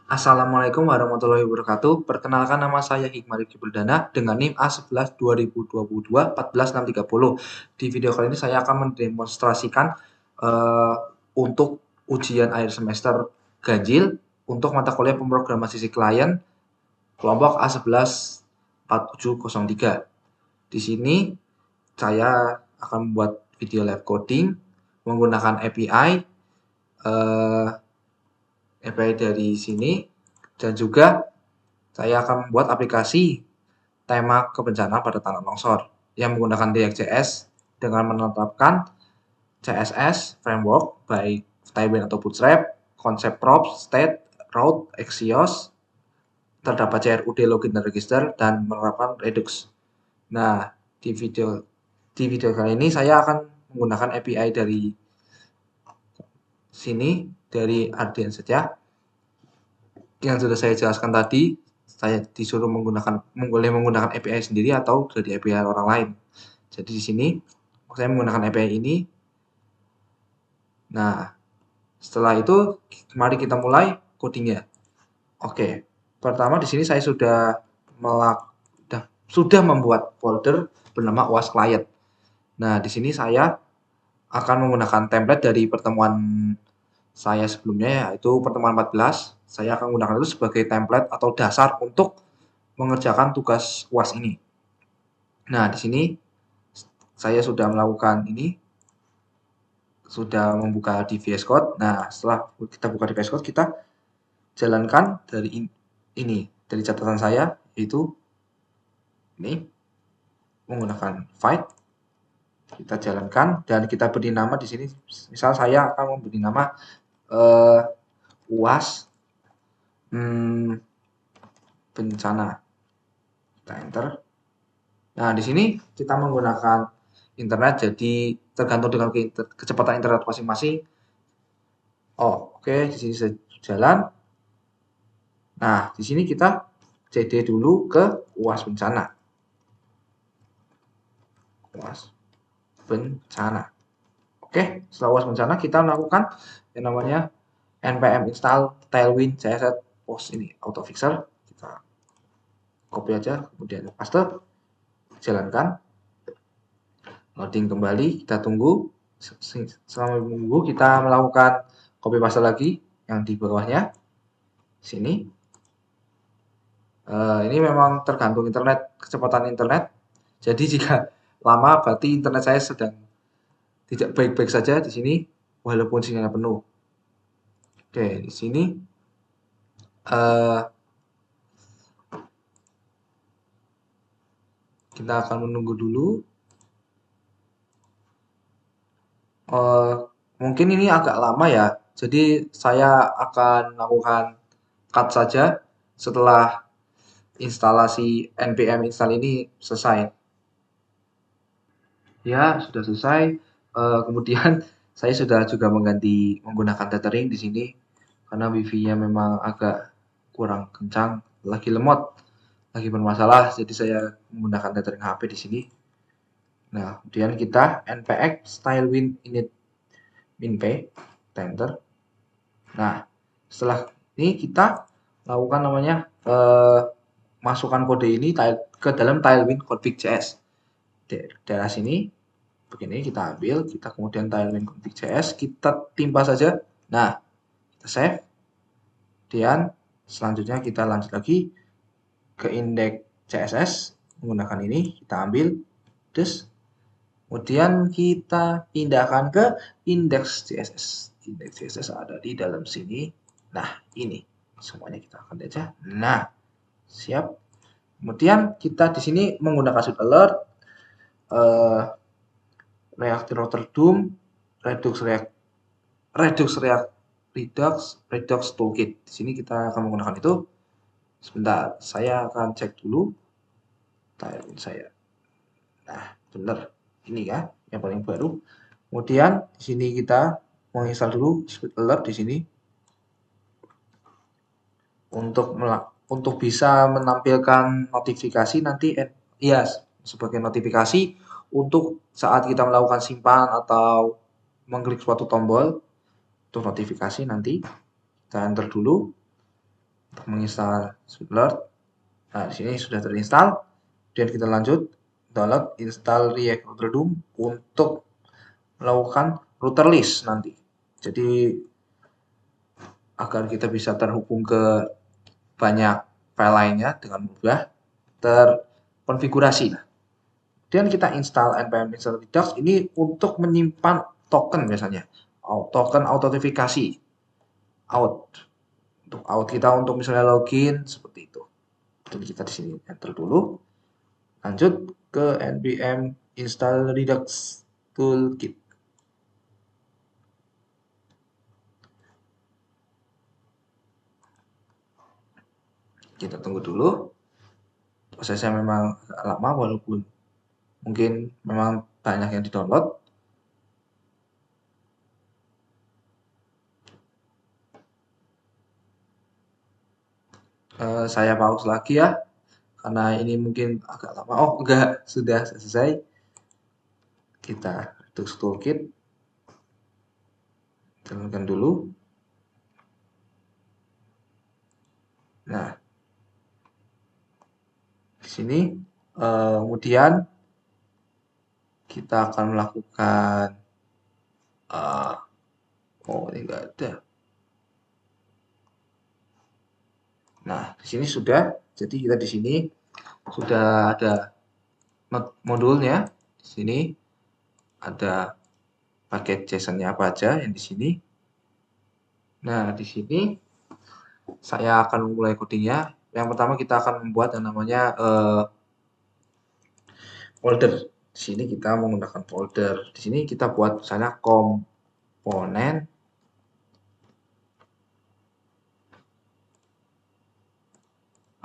Assalamualaikum warahmatullahi wabarakatuh. Perkenalkan nama saya Hikmah Rifki Perdana dengan NIM A11 2022 14630. Di video kali ini saya akan mendemonstrasikan eh, untuk ujian akhir semester ganjil untuk mata kuliah pemrograman sisi klien kelompok A11 4703. Di sini saya akan membuat video live coding menggunakan API dari sini, dan juga saya akan membuat aplikasi tema kebencanaan pada tanah longsor yang menggunakan React.js dengan menetapkan CSS framework baik Tailwind atau Bootstrap, konsep props, state, route, Axios, terdapat CRUD login dan register, dan menerapkan Redux. Nah, di video kali ini saya akan menggunakan API dari sini, dari Ardian saja, yang sudah saya jelaskan tadi. Saya disuruh boleh menggunakan API sendiri atau dari API orang lain. Jadi di sini saya menggunakan API ini. Nah, setelah itu mari kita mulai codingnya. Oke, pertama di sini saya sudah membuat folder bernama UAS client. Nah, di sini saya akan menggunakan template dari pertemuan saya sebelumnya, yaitu pertemuan 14. Saya akan menggunakan itu sebagai template atau dasar untuk mengerjakan tugas UAS ini. Nah, di sini saya sudah melakukan ini, sudah membuka di VS Code. Nah, setelah kita buka di VS Code, kita jalankan dari ini, dari catatan saya, yaitu ini, menggunakan fight. Kita jalankan dan kita beri nama di sini. Misal saya akan memberi nama UAS bencana. Kita enter. Nah, di sini kita menggunakan internet, jadi tergantung dengan kecepatan internet masing-masing. Oke, di sini jalan. Nah, di sini kita CD dulu ke UAS bencana. UAS bencana. Oke, setelah UAS bencana kita melakukan yang namanya npm install tailwind CSS post ini autofixer. Kita copy aja, kemudian paste, jalankan, loading kembali, kita tunggu. Selama menunggu kita melakukan copy paste lagi yang di bawahnya sini. Ini memang tergantung internet, kecepatan internet. Jadi jika lama berarti internet saya sedang tidak baik-baik saja di sini walaupun sinyalnya penuh. Oke, di sini kita akan menunggu dulu. Mungkin ini agak lama ya, jadi saya akan lakukan cut saja setelah instalasi npm install ini selesai. Ya, sudah selesai. Kemudian saya sudah juga menggunakan tethering di sini karena wifi-nya memang agak kurang kencang, lagi lemot, lagi bermasalah, jadi saya menggunakan tethering HP di sini. Nah, kemudian kita npx tailwind init minp, enter. Nah, setelah ini kita lakukan namanya masukkan kode ini ke dalam tailwind config.js. Daerah sini begini kita ambil, kita kemudian tailwind config.js, kita timpa saja. Nah, kita save. Kemudian selanjutnya kita lanjut lagi ke index CSS menggunakan ini, kita ambil terus, kemudian kita pindahkan ke index CSS. Index CSS ada di dalam sini. Nah, ini semuanya kita akan aja. Nah, siap. Kemudian kita di sini menggunakan shoot alert, React Router Doom, Redux Toolkit. Di sini kita akan menggunakan itu. Sebentar, saya akan cek dulu timeline saya. Nah, benar. Ini ya, yang paling baru. Kemudian di sini kita menginstal dulu Speed Alert di sini untuk bisa menampilkan notifikasi nanti ya, sebagai notifikasi untuk saat kita melakukan simpan atau mengklik suatu tombol untuk notifikasi. Nanti kita enter dulu. menginstal Swift Alert. Nah, di sini sudah terinstall. Dan kita lanjut download install React Router DOM untuk melakukan router list nanti. Jadi agar kita bisa terhubung ke banyak file lainnya dengan mudah terkonfigurasi. Dan kita install npm install redux ini untuk menyimpan token biasanya. Token autentifikasi out. Untuk out kita untuk misalnya login seperti itu. Jadi kita di sini enter dulu. Lanjut ke npm install redux toolkit. Kita tunggu dulu. Prosesnya memang agak lama walaupun mungkin memang banyak yang di-download. Saya pause lagi ya, karena ini mungkin agak lama. Oh, enggak, sudah selesai. Kita redux toolkit. Temukan dulu. Nah, di sini kemudian kita akan melakukan oh ini enggak ada. Nah, di sini sudah. Jadi kita di sini sudah ada modulnya. Di sini ada paket JSON-nya apa aja yang di sini. Nah, di sini saya akan memulai codingnya. Yang pertama kita akan membuat yang namanya folder. Di sini kita menggunakan folder. Di sini kita buat misalnya komponen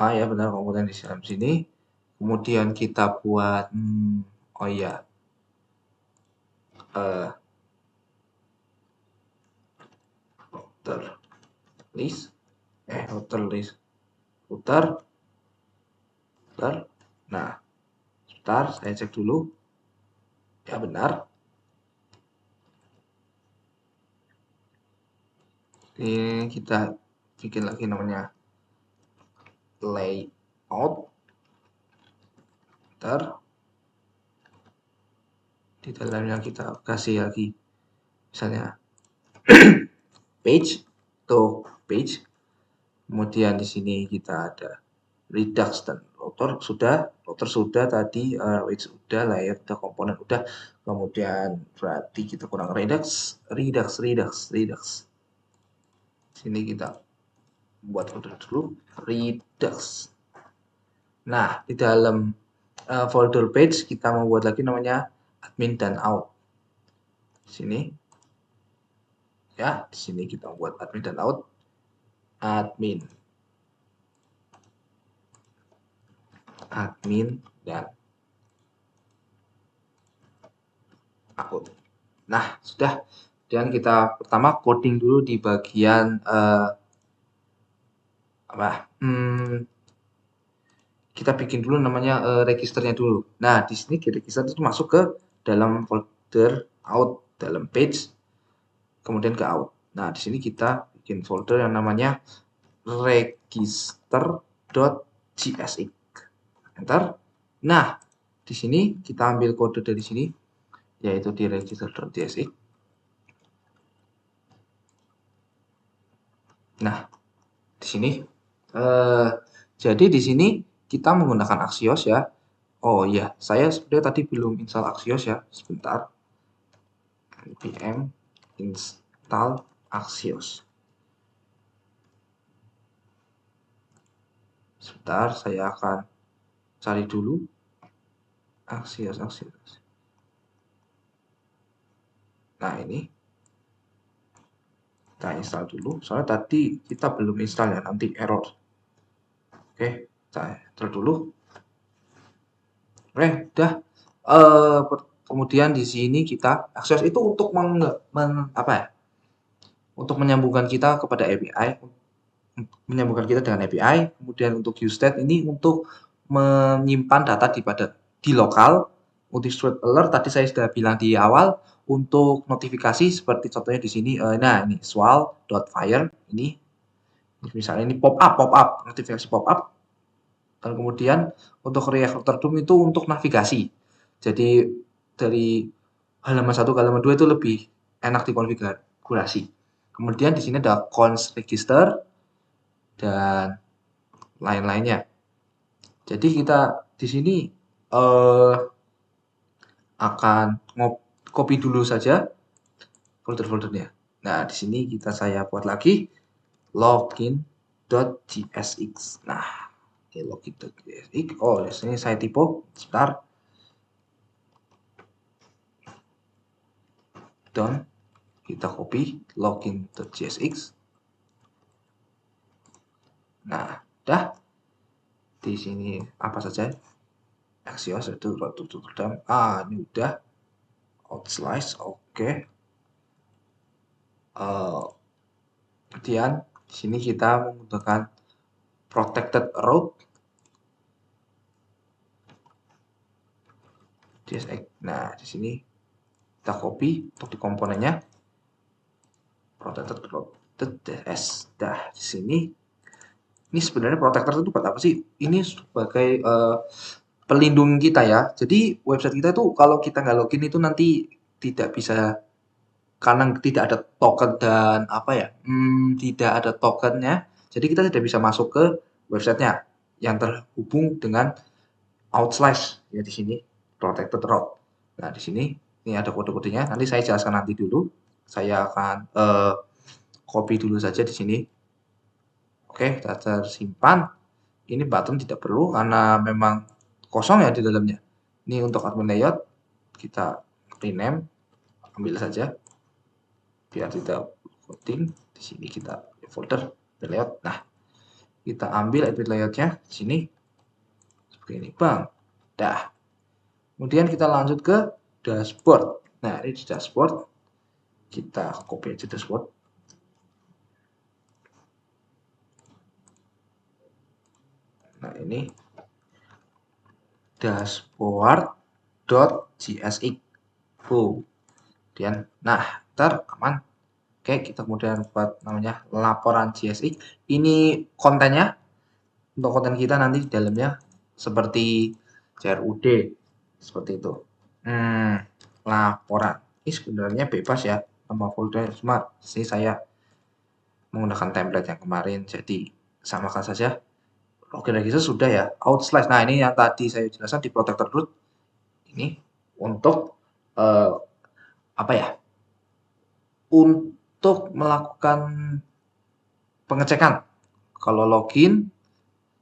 ya benar komponen di dalam sini. Kemudian kita buat oh iya router list router. Nah, sebentar saya cek dulu. Ya benar. Ini kita bikin lagi namanya layout. Ntar di dalamnya kita kasih lagi misalnya page atau page. Kemudian di sini kita ada redux dan router sudah tadi, widget sudah, layer sudah, komponen sudah. Kemudian berarti kita kurang redux. Sini kita buat folder dulu redux. Nah, di dalam folder page kita membuat lagi namanya admin dan out. Di sini ya, di sini kita buat admin dan out. Admin dan out. Nah, sudah. Dan kita pertama coding dulu di bagian kita bikin dulu namanya registernya dulu. Nah, di sini di register itu masuk ke dalam folder out, dalam page, kemudian ke out. Nah, di sini kita bikin folder yang namanya register.jsx. Enter. Nah, di sini kita ambil kode dari sini, yaitu di register.jsx. Nah, di sini jadi di sini kita menggunakan Axios ya. Oh iya, saya sebenarnya tadi belum install Axios ya. Sebentar. npm install Axios. Sebentar, saya akan cari dulu Axios. Nah, ini kita install dulu. Soalnya tadi kita belum install ya, nanti error. Oke, saya install dulu. Oke, udah. Kemudian di sini kita Axios itu untuk untuk menyambungkan kita kepada API, menyambungkan kita dengan API. Kemudian untuk useState ini untuk menyimpan data di lokal. Untuk Swift Alert tadi saya sudah bilang di awal, untuk notifikasi seperti contohnya di sini. Nah, ini swal.fire ini Misalnya ini pop up, notifikasi pop up. Dan kemudian untuk reactor doom itu untuk navigasi. Jadi dari halaman 1 ke halaman 2 itu lebih enak dikonfigurasi. Kemudian di sini ada cons register dan lain-lainnya. Jadi kita di sini eh, akan copy dulu saja folder-foldernya. Nah, di sini saya buat lagi login.jsx. Nah, ini login.jsx. Oh, di sini saya typo. Sebentar. Done. Kita copy login.jsx. Nah, udah. Di sini apa saja? Axios itu ini udah. Outslice, oke. Kemudian di sini kita menggunakan protected route JSX. Nah, di sini kita copy untuk di komponennya protected route .ts. Nah, di sini ini sebenarnya protector itu buat apa sih? Ini sebagai pelindung kita ya. Jadi website kita itu kalau kita nggak login itu nanti tidak bisa karena tidak ada token dan apa ya, tidak ada tokennya. Jadi kita tidak bisa masuk ke websitenya yang terhubung dengan Outslice ya di sini protected route. Nah di sini ini ada kode-kodenya. Nanti saya jelaskan nanti dulu. Saya akan copy dulu saja di sini. Oke, kita tersimpan. Ini button tidak perlu karena memang kosong ya di dalamnya. Ini untuk admin layout kita rename, ambil saja biar tidak coding. Di sini kita folder layout. Nah, kita ambil admin layoutnya di sini seperti ini, bang. Dah. Kemudian kita lanjut ke dashboard. Nah, ini di dashboard kita copy aja dashboard. Nah, ini dashboard.jsx. Kemudian, nah, aman. Oke, kita kemudian buat namanya laporan JSX. Ini kontennya, untuk konten kita nanti di dalamnya seperti CRUD, seperti itu. Laporan. Ini sebenarnya bebas ya, nama folder. Cuma sini saya menggunakan template yang kemarin, jadi samakan saja. Oke, register sudah ya. Outslice. Nah, ini yang tadi saya jelaskan di protector root. Ini untuk apa ya? Untuk melakukan pengecekan kalau login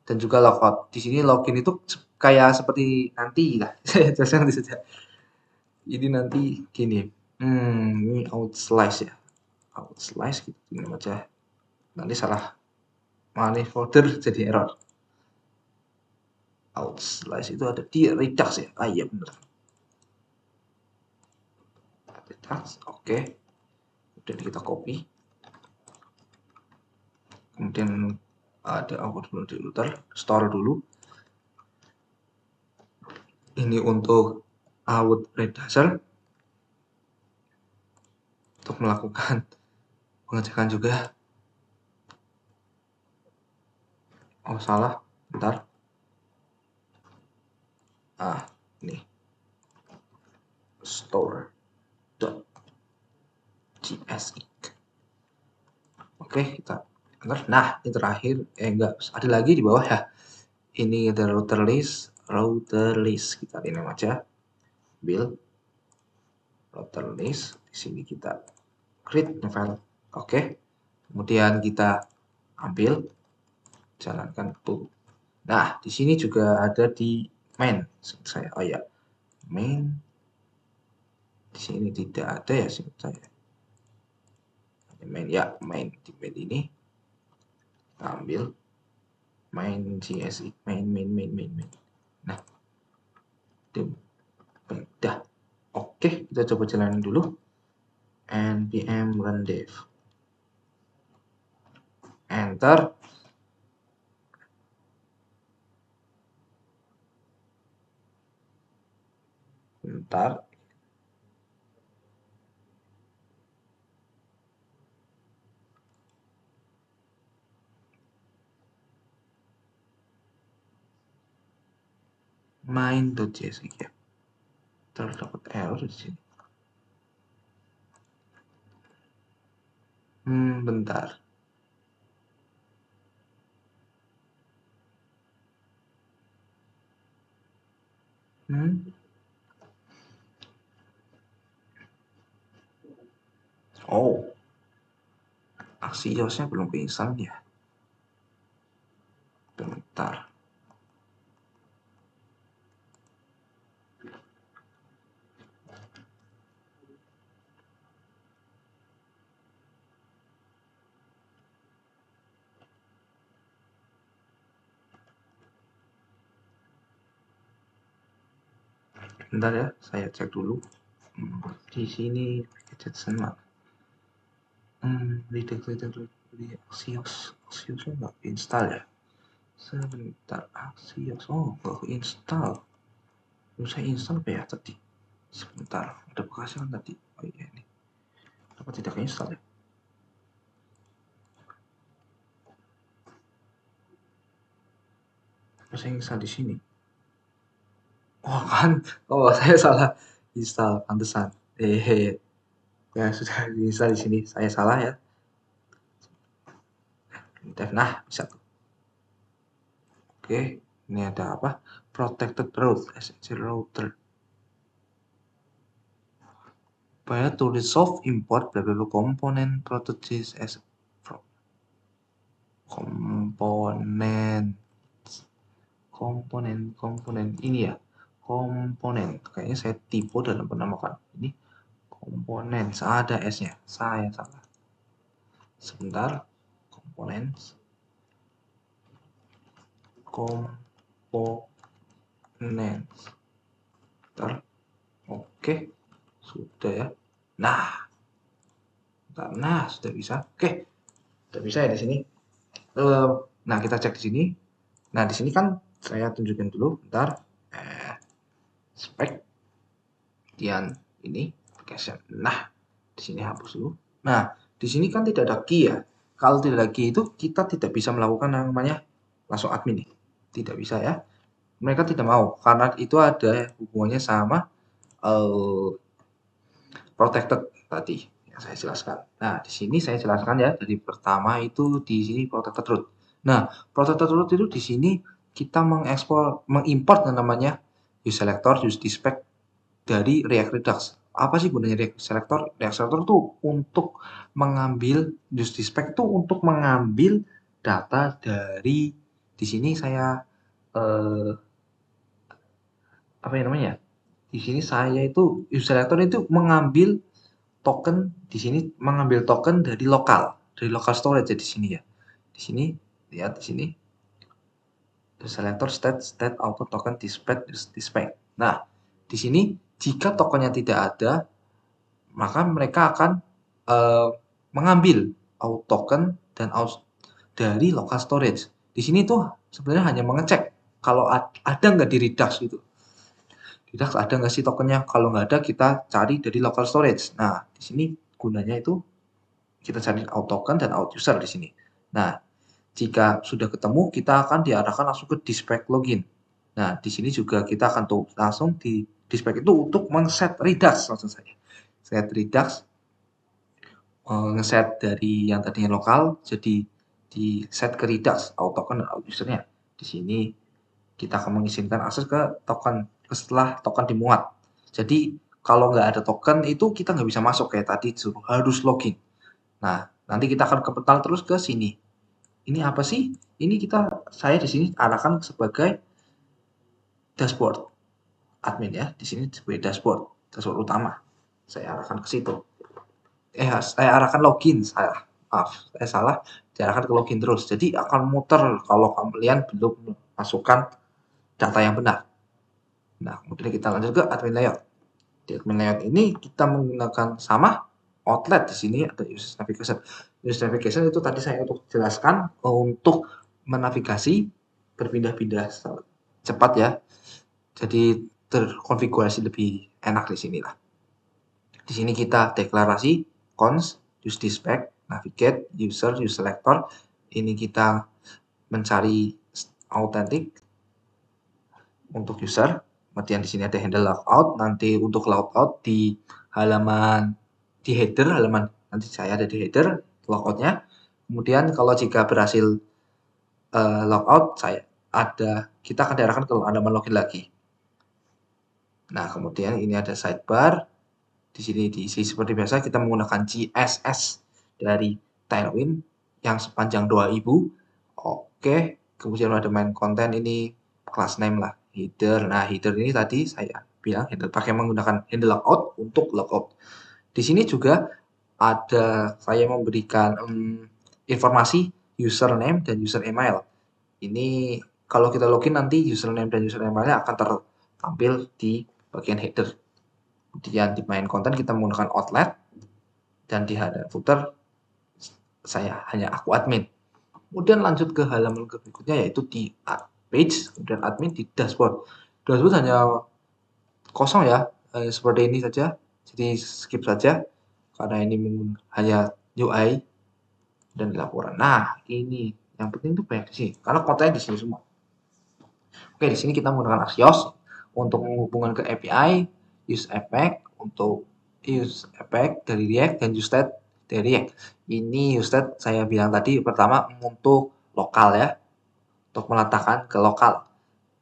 dan juga logout. Di sini login itu kayak seperti nanti lah. Saya jelaskan nanti saja. Ini nanti gini. Ini outslice ya. Outslice gitu ini aja. Nanti salah manage folder jadi error. Outslice itu ada di Redux ya. Ah iya benar. Redux, oke. Kemudian kita copy. Kemudian ada output dulu di router, store dulu. Ini untuk out Redux untuk melakukan pengecekan juga. Oh salah, bentar. Ini store.jsx. Oke, kita enter. Nah, ini terakhir. Enggak, ada lagi di bawah ya. Ini ada router list. Kita rename aja. Build router list. Di sini kita create file. Oke. Kemudian kita ambil, jalankan tuh. Nah, di sini juga ada di main. Saya, oh ya, main. Di sini tidak ada ya, saya. Main ya, main di main ini. Kita ambil main CSI, main. Nah, dah. Oke, kita coba jalanin dulu. npm run dev. Enter. Bentar. main.js ya. Terdapat error di sini. Bentar. Oh, Axios-nya belum keinstal ya. Bentar. Bentar ya, saya cek dulu. Di sini Jetson mana? Di Axios-nya nggak install ya. Sebentar, Axios, nggak install. Saya install apa ya tadi? Sebentar, ada bekasnya kan tadi. Oh iya ini. Kenapa tidak install ya? Saya install di sini. Oh kan, saya salah install, pantesan. Ya sudah install di sini. Saya salah ya. Nah, bisa tuh. Oke, ini ada apa? Protected route, SSL router. By to resolve import bla bla bla component prototypes as komponen ini ya, komponen kayaknya saya tipe dalam penamakan ini komponen, ada S-nya, saya salah. Sebentar, komponen Bentar. Oke, sudah ya. Nah, sudah bisa. Oke, sudah bisa ya di sini. Nah, kita cek di sini. Nah, di sini kan saya tunjukin dulu, bentar. Spek, kemudian ini application. Nah, di sini hapus dulu. Nah, di sini kan tidak ada key ya. Kalau tidak ada key itu kita tidak bisa melakukan yang namanya langsung admin nih. Tidak bisa ya. Mereka tidak mau karena itu ada hubungannya sama protected tadi yang saya jelaskan. Nah, di sini saya jelaskan ya dari pertama itu di sini protected root. Nah, protected root itu di sini kita mengimport yang namanya use selector, use dispatch dari React Redux. Apa sih gunanya React Selector? React Selector itu untuk mengambil use dispatch itu untuk mengambil data dari di sini saya apa yang namanya? Di sini saya itu use selector itu mengambil token di sini mengambil token dari lokal storage ya di sini ya. Di sini lihat di sini selector state auto token dispatch. Nah, di sini jika tokennya tidak ada, maka mereka akan mengambil auto token dan dari local storage. Di sini tuh sebenarnya hanya mengecek kalau ada nggak di Redux gitu. Redux ada nggak sih tokennya? Kalau nggak ada, kita cari dari local storage. Nah, di sini gunanya itu kita cari out token dan out user di sini. Nah, jika sudah ketemu, kita akan diarahkan langsung ke dispatch login. Nah, di sini juga kita akan tuh langsung di dispatch itu untuk men-set Redux langsung saja. Set Redux, ngeset dari yang tadinya lokal jadi di set ke Redux, out token dan out usernya. Di sini kita akan mengizinkan akses ke token setelah token dimuat. Jadi kalau nggak ada token itu kita nggak bisa masuk kayak tadi harus login. Nah, nanti kita akan kepetal terus ke sini. Ini apa sih? Ini saya di sini arahkan sebagai dashboard admin ya. Di sini sebagai dashboard utama. Saya arahkan ke situ. Saya arahkan login, saya salah. Diarahkan ke login terus. Jadi akan muter kalau kalian belum masukkan data yang benar. Nah, kemudian kita lanjut ke admin layout. Di admin layout ini kita menggunakan sama outlet di sini ada user navigation. User navigation itu tadi saya untuk jelaskan untuk menavigasi berpindah-pindah cepat ya. Jadi terkonfigurasi lebih enak di sini lah. Di sini kita deklarasi cons, use dispatch, navigate, user, use selector. Ini kita mencari authentic. untuk user. Kemudian di sini ada handle logout. Nanti untuk logout di halaman di header halaman nanti saya ada di header logoutnya. Kemudian kalau jika berhasil logout kita akan diarahkan ke halaman login lagi. Nah, kemudian ini ada sidebar. Di sini diisi seperti biasa kita menggunakan CSS dari Tailwind yang sepanjang 2000. Oke, kemudian ada main content ini class name lah, header. Nah, header ini tadi saya bilang header pakai menggunakan handle logout untuk logout. Di sini juga ada saya memberikan informasi username dan user email. Ini kalau kita login nanti username dan user emailnya akan tertampil di bagian header. Kemudian di main content kita menggunakan outlet dan di header footer saya hanya aku admin. Kemudian lanjut ke halaman berikutnya yaitu di page, kemudian admin di dashboard. Dashboard hanya kosong ya, seperti ini saja. Jadi skip saja karena ini hanya UI dan laporan. Nah, ini yang penting itu banyak di sini karena kontennya di sini semua. Oke, di sini kita menggunakan Axios untuk menghubungkan ke API, use effect untuk use effect dari React dan use state dari React. Ini use state saya bilang tadi pertama untuk lokal ya, untuk meletakkan ke lokal.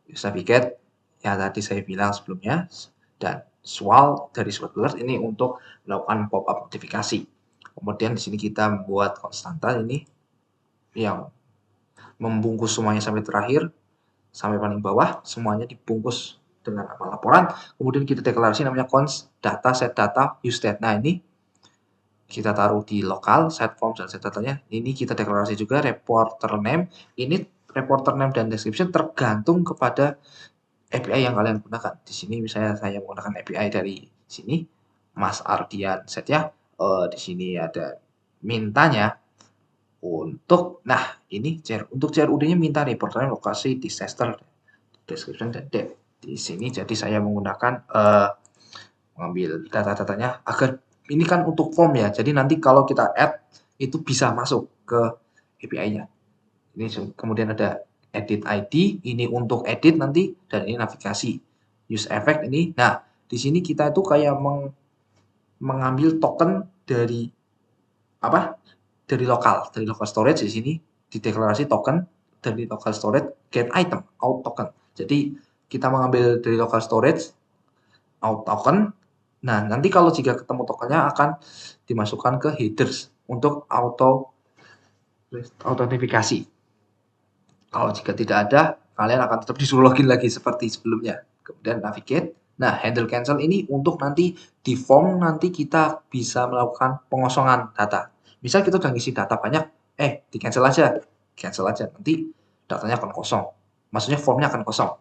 Use navigate yang tadi saya bilang sebelumnya dan swal dari swap alert ini untuk melakukan pop up notifikasi. Kemudian di sini kita membuat konstanta ini yang membungkus semuanya sampai terakhir sampai paling bawah semuanya dibungkus dengan nama laporan. Kemudian kita deklarasi namanya const data set data use state. Nah, ini kita taruh di lokal set form dan set datanya. Ini kita deklarasi juga reporter name. Ini reporter name dan description tergantung kepada API yang kalian gunakan. Di sini misalnya saya menggunakan API dari sini Mas Ardian set ya. Di sini ada mintanya untuk ini untuk CRUD-nya minta reporternya lokasi disaster description dan date di sini. Jadi saya menggunakan mengambil data-datanya agar ini kan untuk form ya. Jadi nanti kalau kita add itu bisa masuk ke API-nya. Ini kemudian ada edit ID, ini untuk edit nanti dan ini navigasi. Use effect ini. Nah, di sini kita itu kayak mengambil token dari apa? Dari lokal storage di sini dideklarasi token dari local storage get item out token. Jadi kita mengambil dari local storage out token. Nah, nanti kalau jika ketemu tokennya akan dimasukkan ke headers untuk autentifikasi. Kalau jika tidak ada, kalian akan tetap disuruh login lagi seperti sebelumnya. Kemudian navigate. Nah, handle cancel ini untuk nanti di form nanti kita bisa melakukan pengosongan data. Misal kita udah ngisi data banyak, di cancel aja. Cancel aja, nanti datanya akan kosong. Maksudnya formnya akan kosong.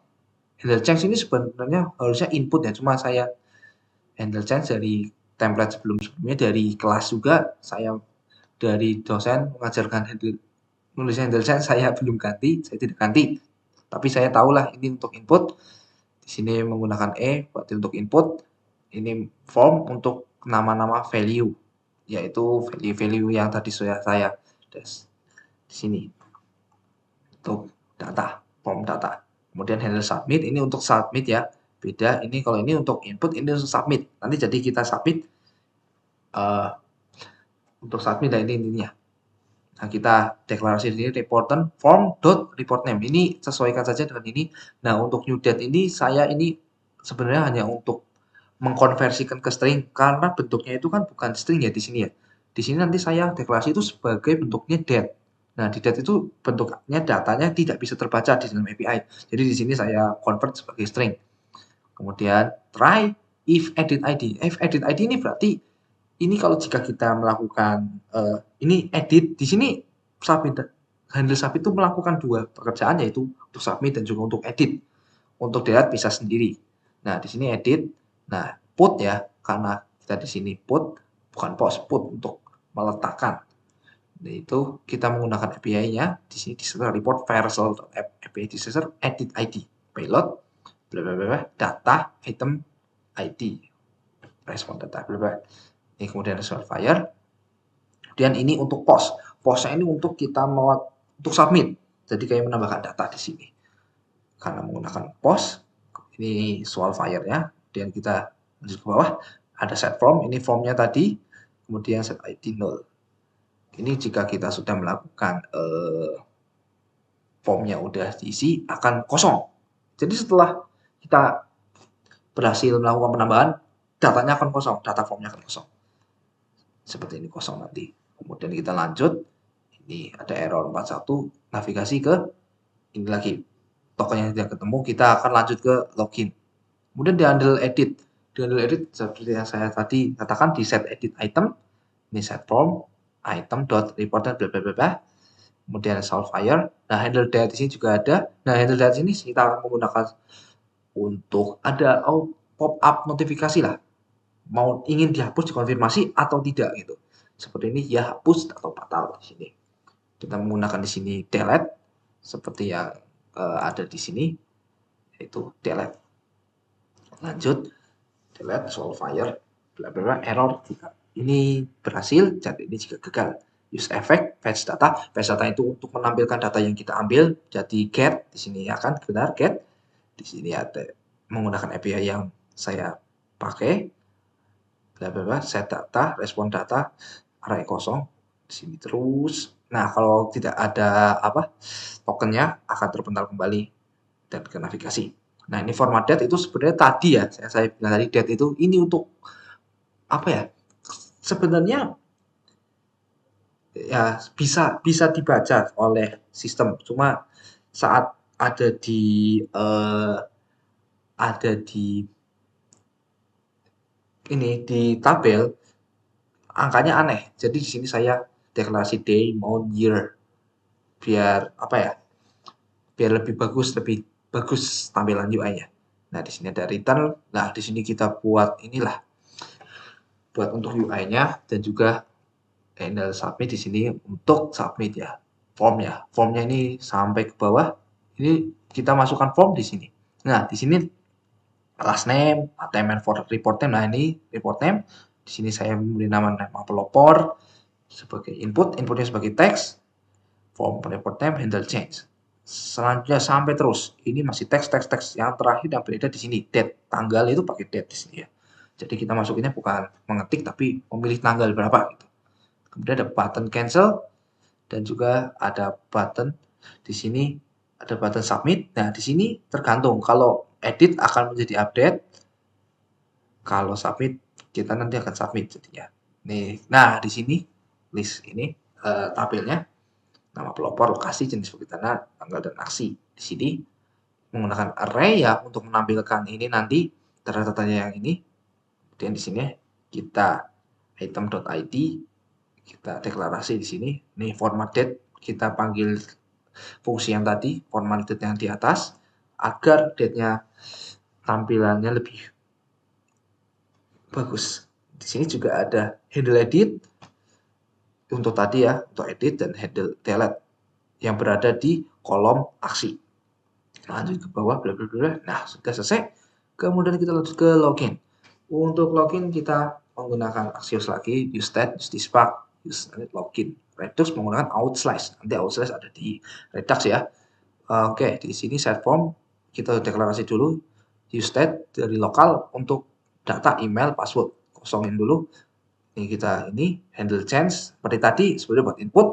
Handle change ini sebenarnya harusnya input ya, cuma saya handle change dari template sebelumnya dari kelas juga saya dari dosen mengajarkan nulis handle change saya belum ganti, saya tidak ganti. Tapi saya tahulah ini untuk input. Di sini menggunakan berarti untuk input. Ini form untuk nama-nama value, yaitu value-value yang tadi sudah saya tes di sini untuk data, form data. Kemudian handle submit ini untuk submit ya. Beda ini kalau ini untuk input, ini untuk submit. Nanti jadi kita submit untuk submit dan ini intinya. Nah, kita deklarasi di sini reporten form.report name. Ini sesuaikan saja dengan ini. Nah, untuk new date ini saya ini sebenarnya hanya untuk mengkonversikan ke string karena bentuknya itu kan bukan string ya di sini ya. Di sini nanti saya deklarasi itu sebagai bentuknya date. Nah, di date itu bentuknya datanya tidak bisa terbaca di dalam API. Jadi di sini saya convert sebagai string. Kemudian try if edit ID. If edit ID ini berarti ini kalau jika kita melakukan ini edit di sini submit handle submit itu melakukan dua pekerjaan yaitu untuk submit dan juga untuk edit. Untuk delete bisa sendiri. Nah, di sini edit. Nah, put ya karena kita di sini put bukan post put untuk meletakkan. Nah, itu kita menggunakan API-nya di sini disertai report versal API disertai edit ID payload bla bla bla data item ID respon data bla bla. Ini kemudian resolve fire. Kemudian ini untuk post. Postnya ini untuk kita untuk submit. Jadi kayak menambahkan data di sini. Karena menggunakan post, Ini soal fire-nya. Kemudian kita lanjut ke bawah. Ada set form. Ini formnya tadi. Kemudian set ID 0. Ini jika kita sudah melakukan formnya udah diisi akan kosong. Jadi setelah kita berhasil melakukan penambahan, datanya akan kosong, data formnya akan kosong. Seperti ini kosong nanti. Kemudian kita lanjut. Ini ada error 41, navigasi ke ini lagi. Token yang tidak ketemu, kita akan lanjut ke login. Kemudian di handle edit. Di handle edit seperti yang saya tadi katakan di set edit item. Ini set form item.report bla bla bla. Kemudian solve fire. Nah, handle date di sini juga ada. Nah, handle date ini kita akan menggunakan untuk ada pop up notifikasi lah. Mau ingin dihapus dikonfirmasi atau tidak gitu. Seperti ini ya hapus atau batal di sini. Kita menggunakan di sini delete seperti yang ada di sini yaitu delete. Lanjut delete solve fire bla bla bla error ini berhasil, jadi ini juga gagal. Use effect fetch data. Fetch data itu untuk menampilkan data yang kita ambil. Jadi get di sini ya kan benar get. Di sini ada menggunakan API yang saya pakai. Bla bla bla set data, respon data, array kosong di sini terus. Nah, kalau tidak ada tokennya akan terpental kembali dan ke navigasi. Nah, ini format date itu sebenarnya tadi ya, saya bilang tadi date itu ini untuk apa ya? Sebenarnya ya bisa dibaca oleh sistem. Cuma saat ada di ini di tabel angkanya aneh. Jadi di sini saya deklarasi day, month, year biar apa ya? Biar lebih bagus tampilan UI-nya. Nah, di sini ada return. Nah, di sini kita buat inilah buat untuk UI-nya dan juga handle submit di sini untuk submit ya. Formnya ini sampai ke bawah. Ini kita masukkan form di sini. Nah, di sini last name, attachment for report name. Nah, ini report name. Di sini saya memberi nama pelopor sebagai inputnya sebagai teks, form report name, handle change. Selanjutnya sampai terus. Ini masih teks yang terakhir yang berbeda di sini date. Tanggal itu pakai date di sini ya. Jadi kita masukinnya bukan mengetik tapi memilih tanggal berapa gitu. Kemudian ada button cancel dan juga ada button di sini ada button submit. Nah, di sini tergantung kalau edit akan menjadi update. Kalau submit kita nanti akan submit jadinya. Nih, nah di sini list ini tabelnya nama pelopor, lokasi, jenis bukti tanah, tanggal dan aksi. Di sini menggunakan array ya untuk menampilkan ini nanti data-datanya yang ini. Kemudian di sini kita item.id kita deklarasi di sini. Nih format date kita panggil fungsi yang tadi, format date yang di atas agar date-nya tampilannya lebih bagus. Di sini juga ada handle edit untuk tadi ya, untuk edit dan handle delete yang berada di kolom aksi. Lanjut ke bawah bla bla bla. Nah, sudah selesai. Kemudian kita lanjut ke login. Untuk login kita menggunakan Axios lagi, use stat, use despag, use login. Redux menggunakan outslice. Nanti outslice ada di Redux ya. Oke, di sini set form kita deklarasi dulu use stat dari lokal untuk data email password. Kosongin dulu. Ini kita handle change seperti tadi sebenarnya buat input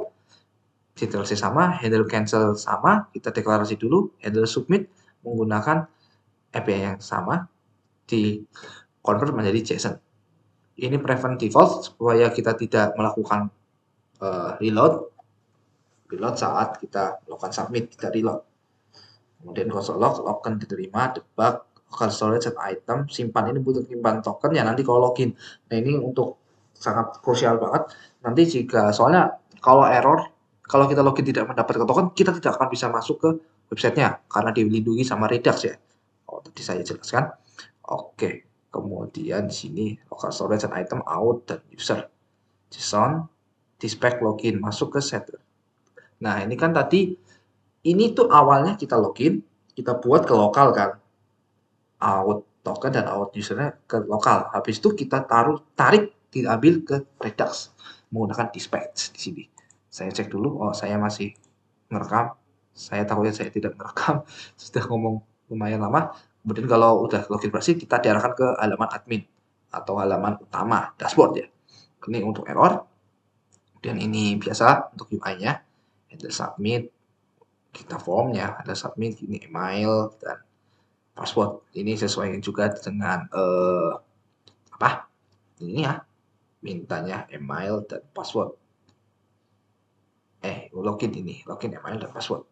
deklarasi sama, handle cancel sama, kita deklarasi dulu, handle submit menggunakan API yang sama di convert menjadi JSON. Ini prevent default supaya kita tidak melakukan reload saat kita melakukan submit, tidak reload. Kemudian console log, login diterima, debug, local storage set item, simpan ini butuh simpan token ya nanti kalau login. Nah ini untuk sangat krusial banget. Nanti jika soalnya kalau error, kalau kita login tidak mendapatkan token, kita tidak akan bisa masuk ke websitenya karena dilindungi sama Redux ya. Oh tadi saya jelaskan. Oke, kemudian di sini local storage set item out dan user JSON, dispatch login masuk ke setter. Nah ini kan tadi ini tuh awalnya kita login, kita buat ke lokal kan. Out token dan out usernya ke lokal. Habis itu kita tarik, diambil ke Redux menggunakan dispatch di sini. Saya cek dulu, oh saya masih merekam. Saya takutnya saya tidak merekam, sudah ngomong lumayan lama. Kemudian kalau udah login berhasil, kita diarahkan ke halaman admin atau halaman utama dashboard ya. Ini untuk error. Kemudian ini biasa untuk UI-nya, handle submit, kita formnya ada submit, ini email dan password. Ini sesuai juga dengan apa? Ini ya, mintanya email dan password. Login ini, login email dan password.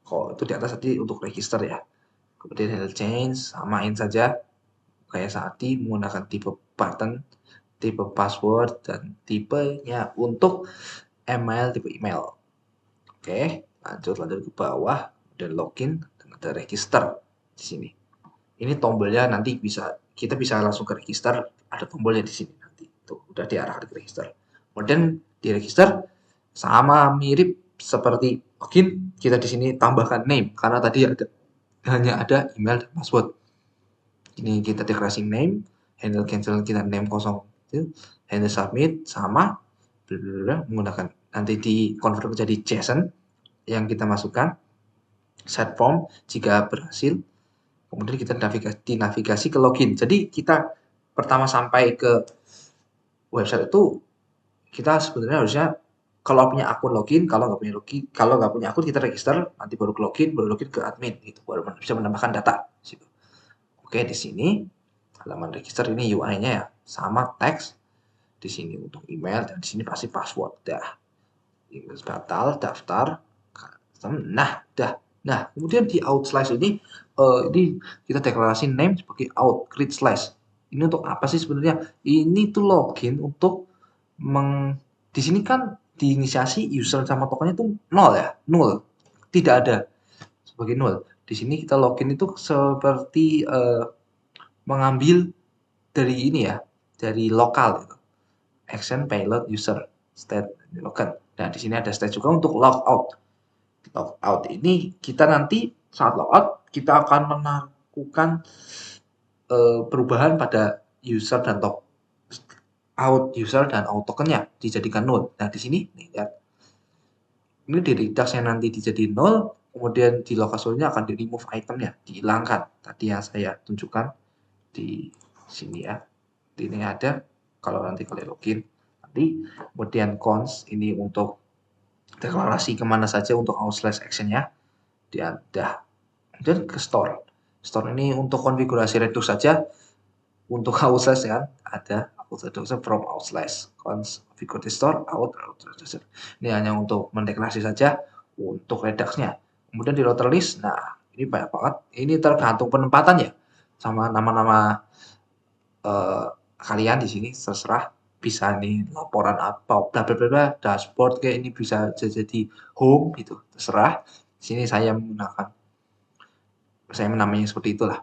Kalau itu di atas tadi untuk register ya. Kemudian handle change, samain saja kayak saat ini menggunakan tipe button, tipe password, dan tipenya untuk email, tipe email. Oke, lanjut ke bawah, dan login, dan ada register di sini. Ini tombolnya nanti kita bisa langsung ke register, ada tombolnya di sini nanti. Tuh, udah diarahkan ke register. Kemudian di register sama mirip seperti login, kita di sini tambahkan name karena tadi hanya ada email dan password. Ini kita deklarasi name, handle cancel kita name kosong, handle submit sama menggunakan nanti di convert menjadi JSON yang kita masukkan, set form jika berhasil, kemudian kita navigasi ke login. Jadi kita pertama sampai ke website itu kita sebenarnya harusnya kalau punya akun login, kalau nggak punya akun kita register, nanti baru login ke admin, gitu, baru bisa menambahkan data. Gitu. Oke, di sini halaman register ini UI-nya ya, sama teks di sini untuk email dan di sini pasti password. Dah, batal, daftar, nah, kemudian di out slash ini kita deklarasi name sebagai out create slash. Ini untuk apa sih sebenarnya? Ini tuh login untuk di sini kan diinisiasi user sama tokennya itu nol ya, nol, tidak ada sebagai nol. Di sini kita login itu seperti mengambil dari ini ya, dari lokal gitu. Action payload user state login. Nah, di sini ada state juga untuk logout. Logout ini kita nanti saat logout kita akan melakukan perubahan pada user dan out user dan out tokennya dijadikan nol. Nah, di sini nih lihat. Ini di redux-nya nanti dijadiin nol, kemudian di lokasolnya akan di remove itemnya, dihilangkan. Tadi yang saya tunjukkan di sini ya. Ini ada kalau nanti kalian login. Nanti kemudian cons ini untuk deklarasi kemana saja untuk out slash action-nya. Dia dah. Dan ke store. Store ini untuk konfigurasi redux saja. Untuk out slash kan ada out slash from out slash cons configure the store out. Ini hanya untuk mendeklarasi saja untuk redux-nya. Kemudian di router list, nah ini banyak banget. Ini tergantung penempatan ya, sama nama-nama kalian di sini terserah. Bisa nih laporan apa, bla bla bla, dashboard kayak ini bisa jadi home gitu, terserah. Di sini saya menamainya seperti itulah.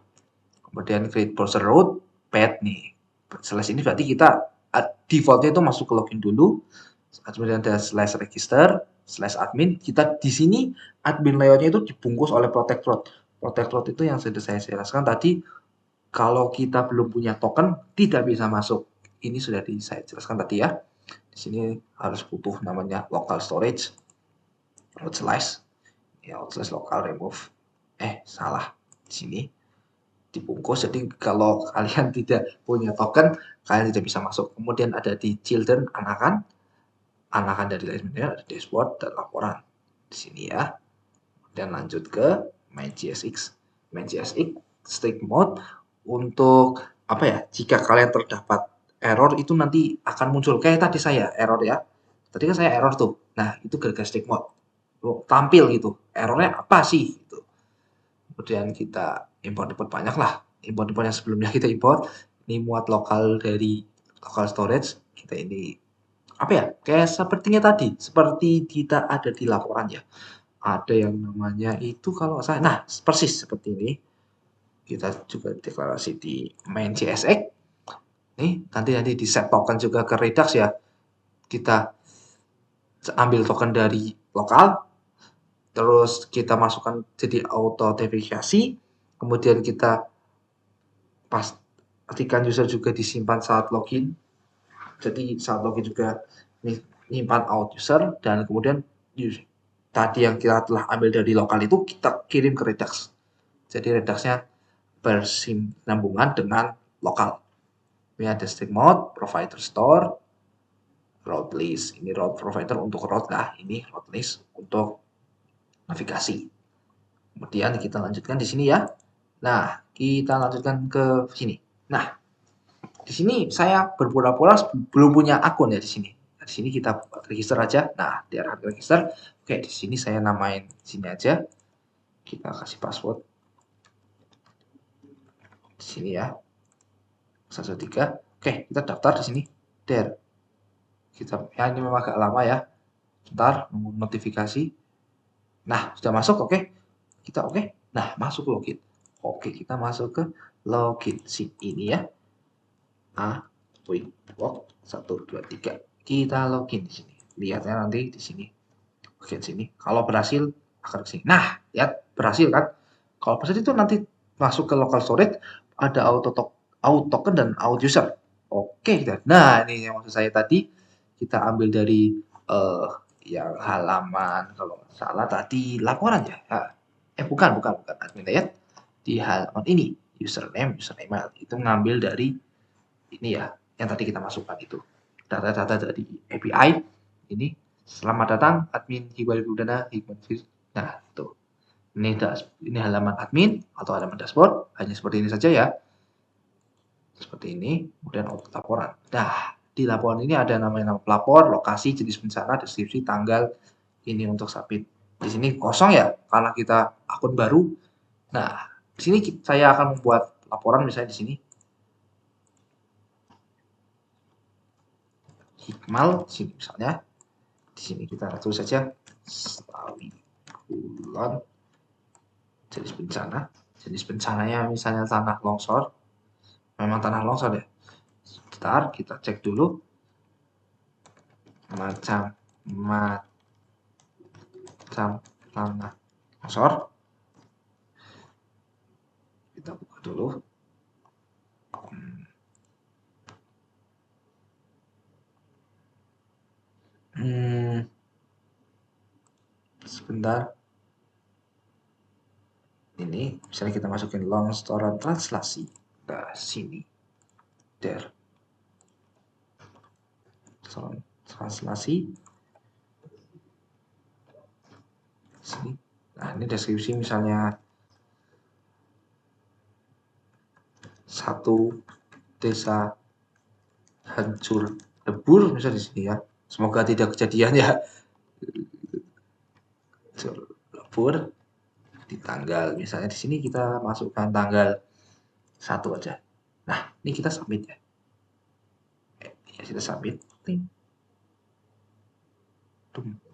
Kemudian create browser route, path nih. Slash ini berarti kita defaultnya itu masuk ke login dulu. Kemudian ada slash register, slash admin. Kita di sini admin layoutnya itu dibungkus oleh protect route. Protect route itu yang sudah saya jelaskan tadi. Kalau kita belum punya token, tidak bisa masuk. Ini sudah saya jelaskan tadi ya. Di sini harus butuh namanya local storage, slash, ya slash local remove. Salah di sini dibungkus. Jadi kalau kalian tidak punya token, kalian tidak bisa masuk. Kemudian ada di children, anakan dari ada dashboard dan laporan di sini ya. Dan lanjut ke MyGSX. MyGSX strict mode untuk apa ya? Jika kalian terdapat error itu nanti akan muncul kayak tadi saya error ya. Tadi kan saya error tuh. Nah, itu gara-gara strict mode. Tampil gitu. Errornya apa sih? Gitu. Kemudian kita import banyak lah. Import yang sebelumnya kita import. Ini muat lokal dari local storage. Kita ini apa ya? Kayak sepertinya tadi. Seperti kita ada di laporan ya. Ada yang namanya itu kalau saya, nah persis seperti ini. Kita juga deklarasi di main CSX. Nih, nanti di set token juga ke Redux ya. Kita ambil token dari lokal, terus kita masukkan jadi authentifikasi, kemudian kita pastikan user juga disimpan saat login. Jadi saat login juga nyimpan out user dan kemudian tadi yang kita telah ambil dari lokal itu kita kirim ke Redux. Jadi Redux-nya bersinambungan dengan lokal. Ini ada stream mode, provider store, route list. Ini route provider untuk route lah, ini route list untuk navigasi. Kemudian kita lanjutkan di sini ya. Nah, kita lanjutkan ke sini. Nah, di sini saya berpura-pura belum punya akun ya di sini. Nah, di sini kita register aja. Nah, di arah register, oke di sini saya namain sini aja. Kita kasih password di sini ya. 123. Oke, kita daftar di sini. Der. Kita ya ini memang agak lama ya. Ntar nunggu notifikasi. Nah, sudah masuk oke. Kita oke. Nah, masuk login. Oke, kita masuk ke login sini ini ya. Walk 1 2 3. Kita login di sini. Lihat ya nanti di sini. Oke, sini. Kalau berhasil akan ke sini. Nah, lihat berhasil kan? Kalau berhasil itu nanti masuk ke local storage ada auto token dan auto user. Oke, nah ini yang maksud saya tadi kita ambil dari yang halaman kalau nggak salah tadi laporan ya. Bukan admin ya. Di halaman ini username email itu ngambil dari ini ya yang tadi kita masukkan itu data-data dari API ini. Selamat datang admin Hikmah Pudana Hikmah. Nah, tuh. Ini halaman admin atau halaman dashboard, hanya seperti ini saja ya. Seperti ini, kemudian laporan. Nah, di laporan ini ada nama pelapor, lokasi, jenis bencana, deskripsi, tanggal, ini untuk submit. Di sini kosong ya, karena kita akun baru. Nah, di sini saya akan membuat laporan misalnya di sini. Hikmal, sini misalnya. Di sini kita tulis saja Slawi Kulon jenis bencana. Jenis bencananya misalnya tanah longsor. Memang tanah longsor ya. Sebentar, kita cek dulu. Macam tanah longsor. Kita buka dulu. Sebentar. Ini misalnya kita masukin longsoran translasi. Nah, sini. Der. Translasi. Sini. Nah, ini deskripsi misalnya satu desa hancur lebur misalnya di sini ya. Semoga tidak kejadian ya. Hancur lebur di tanggal misalnya di sini kita masukkan tanggal 1 aja. Nah, ini kita submit ya. Ya kita submit.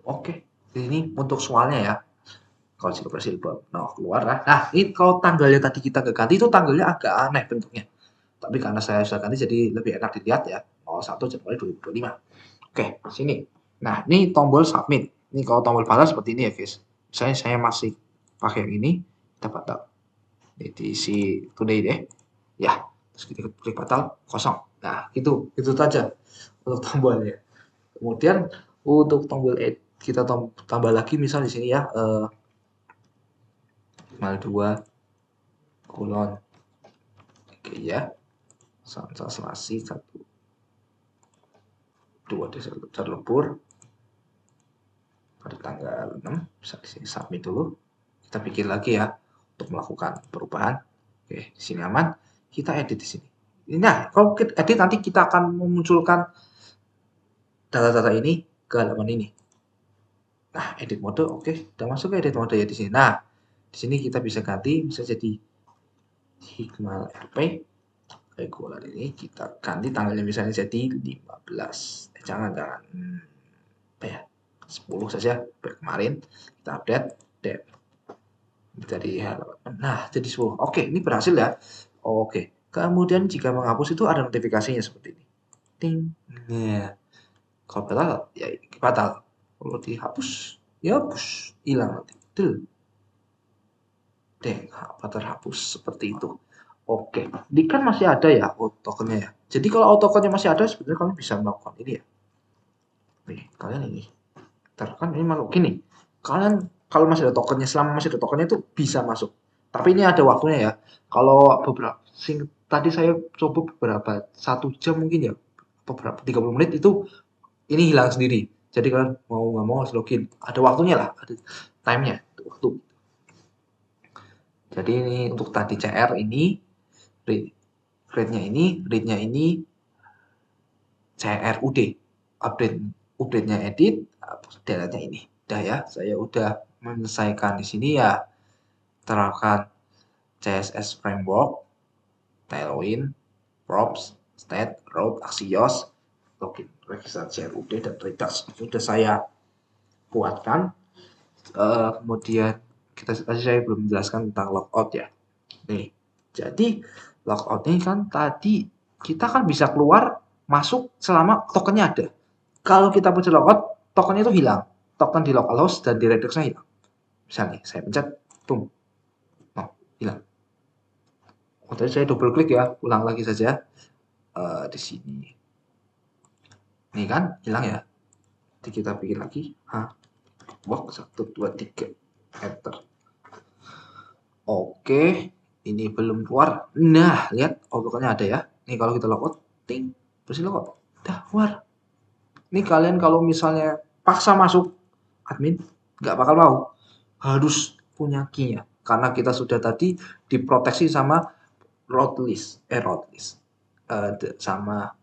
Oke. Ini untuk soalnya ya. Kalau berhasil keluar lah. Nah, ini kalau tanggalnya tadi kita ganti itu tanggalnya agak aneh bentuknya. Tapi karena saya sudah ganti jadi lebih enak dilihat ya. 01 Januari 2025. Oke, sini. Nah, ini tombol submit. Ini kalau tombol balas seperti ini ya, guys. Misalnya saya masih pakai yang ini, kita batal. Ini diisi today deh. Ya, terus kita klik batal, kosong. Nah, itu saja untuk tombolnya. Kemudian untuk tombol kita tambah lagi misal di sini ya, 2 kolon oke ya translasi 1 2 desa terlebur pada tanggal 6 bisa di sini submit dulu. Kita pikir lagi ya untuk melakukan perubahan. Oke, di sini aman. Kita edit di sini. Nah, kalau kita edit nanti kita akan memunculkan data-data ini ke halaman ini. Nah, edit mode oke, udah masuk ke edit mode ya di sini. Nah, di sini kita bisa ganti bisa jadi Hikmal RP regular ini kita ganti tanggalnya misalnya jadi 15 jangan apa ya 10 saja kemarin kita update dari halaman nah jadi 10 oke ini berhasil ya oke kemudian jika menghapus itu ada notifikasinya seperti ini ting nah kalau batal ya batal kalau dihapus ya hapus hilang nanti terhapus seperti itu. Oke, ini kan masih ada ya auto tokennya ya. Jadi kalau auto tokennya masih ada sebenarnya kalian bisa melakukan ini ya. Nih, kalian ini. Kan ini malu gini. Kalian kalau masih ada tokennya selama masih ada tokennya itu bisa masuk. Tapi ini ada waktunya ya. Kalau tadi saya coba beberapa 1 jam mungkin ya, beberapa 30 menit itu ini hilang sendiri. Jadi kalian mau nggak mau harus login. Ada waktunya lah, ada time-nya, waktu. Jadi ini untuk tadi CR ini read-nya ini CRUD, update-nya edit, datanya ini. Udah ya, saya udah menyelesaikan di sini ya. Terapkan CSS framework, Tailwind, props, state, route, axios, login, registrasi CRUD dan Redux. Sudah saya buatkan. Kemudian tadi saya belum menjelaskan tentang logout ya. Nih, jadi logout ini kan tadi kita kan bisa keluar masuk selama tokennya ada. Kalau kita pencet logout, tokennya itu hilang. Token di localhost dan di Reduxnya hilang. Misalnya saya pencet, boom, oh, hilang. Oh, tadi saya double klik ya, ulang lagi saja di sini. Nih kan hilang ya. Jadi kita bikin lagi, walk 1 2 3 enter. Oke, ini belum keluar. Nah, lihat tokennya ada ya. Nih kalau kita logout, ting, terus logout, udah keluar. Ini kalian kalau misalnya paksa masuk admin, nggak bakal mau. Harus punya key-nya. Karena kita sudah tadi diproteksi sama route list, sama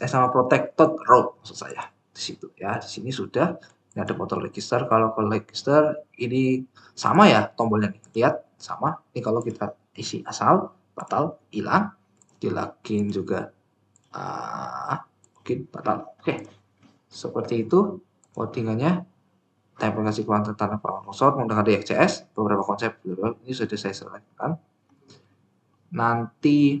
sama protected route maksud saya di situ ya. Di sini sudah ini ada foto register. Kalau ke register ini sama ya tombolnya nih. Lihat sama. Ini kalau kita isi asal batal hilang, di login juga mungkin batal. Oke. Seperti itu codingannya. Implementasi kuantum tanpa Microsoft menggunakan DXCS, beberapa konsep ini sudah saya selesaikan. Nanti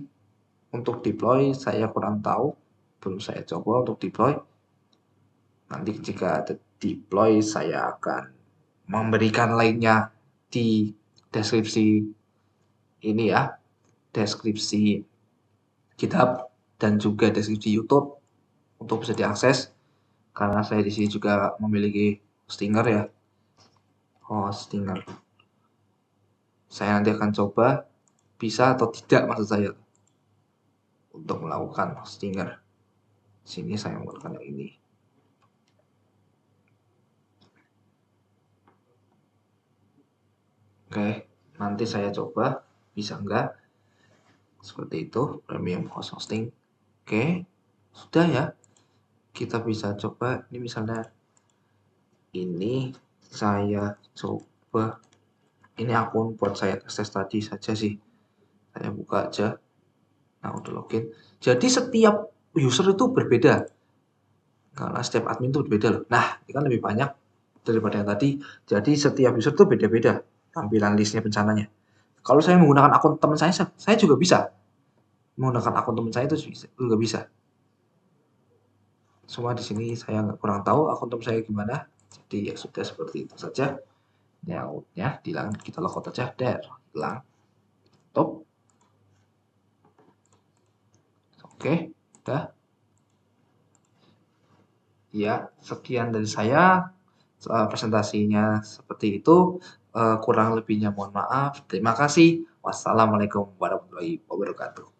untuk deploy saya kurang tahu, belum saya coba untuk deploy. Nanti jika ada deploy saya akan memberikan linknya di deskripsi ini ya, deskripsi GitHub dan juga deskripsi YouTube untuk bisa diakses. Karena saya di sini juga memiliki Stinger ya, Stinger. Saya nanti akan coba bisa atau tidak maksud saya untuk melakukan Stinger. Sini saya menggunakan yang ini. Oke, nanti saya coba bisa enggak seperti itu premium host hosting. Oke, sudah ya. Kita bisa coba ini misalnya ini saya coba ini akun buat saya akses tadi saja sih. Saya buka aja. Nah, udah login. Jadi setiap user itu berbeda. Karena setiap admin itu berbeda loh. Nah, ini kan lebih banyak daripada yang tadi. Jadi setiap user itu beda-beda tampilan listnya bencananya. Kalau saya menggunakan akun teman saya juga bisa. Menggunakan akun teman saya itu juga bisa. Semua di sini saya kurang tahu akun teman saya gimana. Jadi ya sudah seperti itu saja. Nyautnya hilang, kita logout aja, hilang. Top. Oke, udah. Ya, sekian dari saya. Presentasinya seperti itu. Kurang lebihnya mohon maaf. Terima kasih. Wassalamualaikum warahmatullahi wabarakatuh.